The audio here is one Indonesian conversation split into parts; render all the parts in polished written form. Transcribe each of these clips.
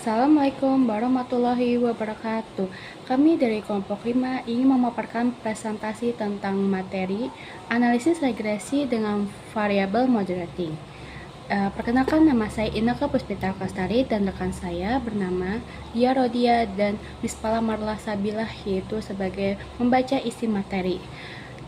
Assalamualaikum warahmatullahi wabarakatuh. Kami dari kelompok 5 ingin memaparkan presentasi tentang materi analisis regresi dengan variabel moderating. Perkenalkan, nama saya Inneke Puspita Kastari dan rekan saya bernama Dia Rodia dan Mispala Marla Sabilah, yaitu sebagai membaca isi materi.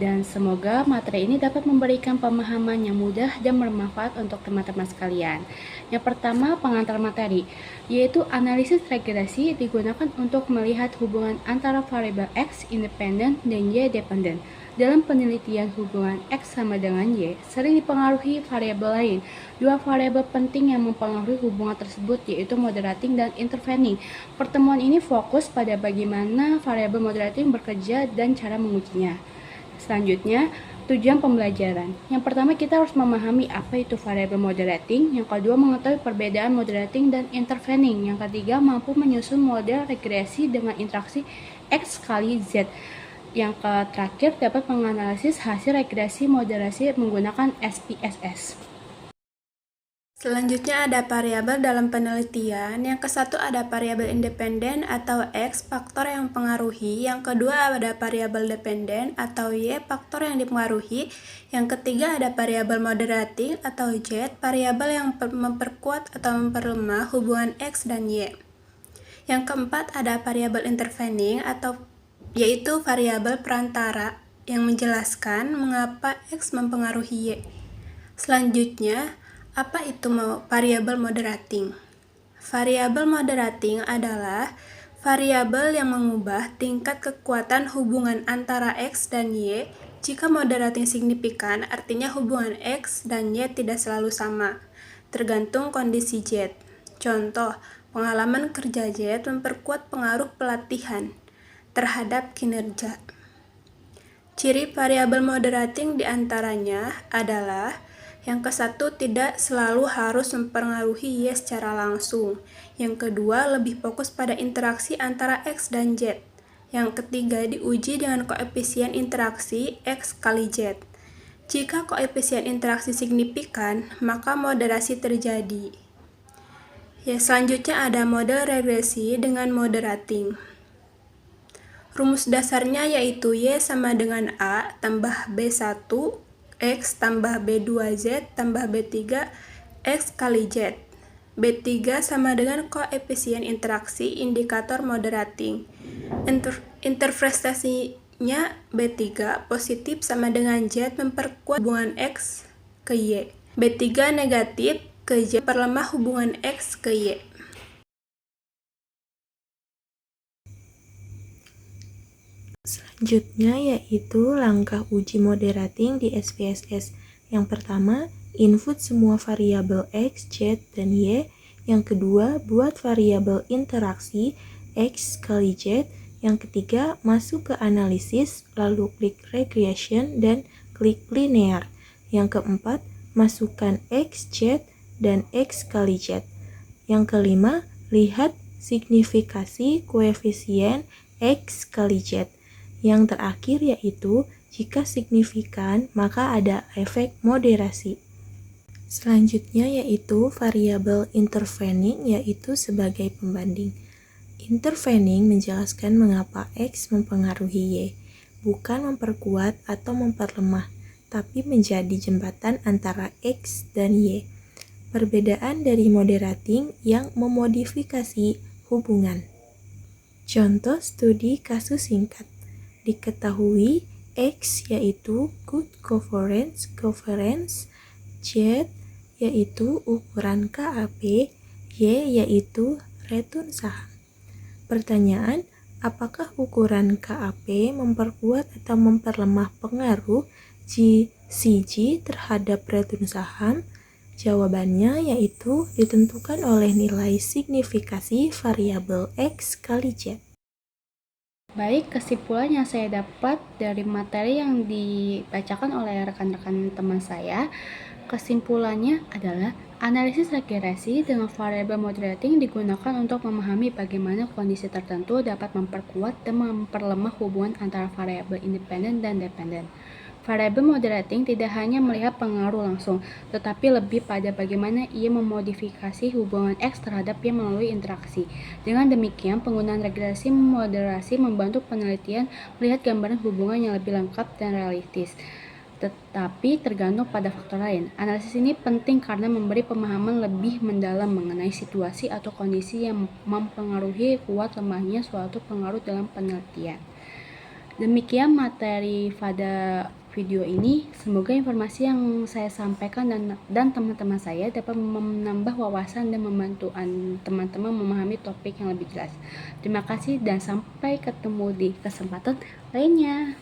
Dan semoga materi ini dapat memberikan pemahaman yang mudah dan bermanfaat untuk teman-teman sekalian. Yang pertama, pengantar materi, yaitu analisis regresi digunakan untuk melihat hubungan antara variabel X independen dan Y dependen. Dalam penelitian, hubungan X sama dengan Y sering dipengaruhi variabel lain. Dua variabel penting yang mempengaruhi hubungan tersebut yaitu moderating dan intervening. Pertemuan ini fokus pada bagaimana variabel moderating bekerja dan cara mengujinya. Selanjutnya, tujuan pembelajaran. Yang pertama, kita harus memahami apa itu variabel moderating. Yang kedua, mengetahui perbedaan moderating dan intervening. Yang ketiga, mampu menyusun model regresi dengan interaksi X kali Z. Yang terakhir, dapat menganalisis hasil regresi moderasi menggunakan SPSS. Selanjutnya ada variabel dalam penelitian. Yang kesatu ada variabel independen atau X, faktor yang mempengaruhi. Yang kedua ada variabel dependen atau Y, faktor yang dipengaruhi. Yang ketiga ada variabel moderating atau Z, variabel yang memperkuat atau memperlemah hubungan X dan Y. Yang keempat ada variabel intervening atau yaitu variabel perantara yang menjelaskan mengapa X mempengaruhi Y. Selanjutnya, apa itu variabel moderating? Variabel moderating adalah variabel yang mengubah tingkat kekuatan hubungan antara X dan Y. Jika moderating signifikan, artinya hubungan X dan Y tidak selalu sama, tergantung kondisi Z. Contoh, pengalaman kerja Z memperkuat pengaruh pelatihan terhadap kinerja. Ciri variabel moderating diantaranya adalah yang kesatu, tidak selalu harus mempengaruhi Y secara langsung. Yang kedua, lebih fokus pada interaksi antara X dan Z. Yang ketiga, diuji dengan koefisien interaksi X kali Z. Jika koefisien interaksi signifikan, maka moderasi terjadi. Selanjutnya ada model regresi dengan moderating. Rumus dasarnya yaitu Y sama dengan A tambah B1 X tambah B2Z tambah B3 X kali Z. B3 sama dengan koefisien interaksi indikator moderating. Interpretasinya B3 positif sama dengan Z memperkuat hubungan X ke Y. B3 negatif ke Z memperlemah hubungan X ke Y. Selanjutnya yaitu langkah uji moderating di SPSS. Yang pertama, input semua variabel X, Z, dan Y. Yang kedua, buat variabel interaksi X kali Z. Yang ketiga, masuk ke analisis, lalu klik regression dan klik linear. Yang keempat, masukkan X, Z, dan X kali Z. Yang kelima, lihat signifikasi koefisien X kali Z. Yang terakhir yaitu, jika signifikan, maka ada efek moderasi. Selanjutnya yaitu variabel intervening, yaitu sebagai pembanding. Intervening menjelaskan mengapa X mempengaruhi Y, bukan memperkuat atau memperlemah, tapi menjadi jembatan antara X dan Y. Perbedaan dari moderating yang memodifikasi hubungan. Contoh studi kasus singkat. Diketahui X yaitu good governance, Z yaitu ukuran KAP, Y yaitu return saham. Pertanyaan, apakah ukuran KAP memperkuat atau memperlemah pengaruh GCG terhadap return saham? Jawabannya yaitu ditentukan oleh nilai signifikasi variabel X kali Z. Baik, kesimpulan yang saya dapat dari materi yang dibacakan oleh rekan-rekan teman saya, kesimpulannya adalah analisis regresi dengan variabel moderating digunakan untuk memahami bagaimana kondisi tertentu dapat memperkuat dan memperlemah hubungan antara variabel independen dan dependen. Variable moderating tidak hanya melihat pengaruh langsung, tetapi lebih pada bagaimana ia memodifikasi hubungan X terhadap Y melalui interaksi. Dengan demikian, penggunaan regresi moderasi membantu penelitian melihat gambaran hubungan yang lebih lengkap dan realistis. Tetapi tergantung pada faktor lain. Analisis ini penting karena memberi pemahaman lebih mendalam mengenai situasi atau kondisi yang mempengaruhi kuat lemahnya suatu pengaruh dalam penelitian. Demikian materi pada video ini. Semoga informasi yang saya sampaikan dan teman-teman saya dapat menambah wawasan dan membantu teman-teman memahami topik yang lebih jelas. Terima kasih dan sampai ketemu di kesempatan lainnya.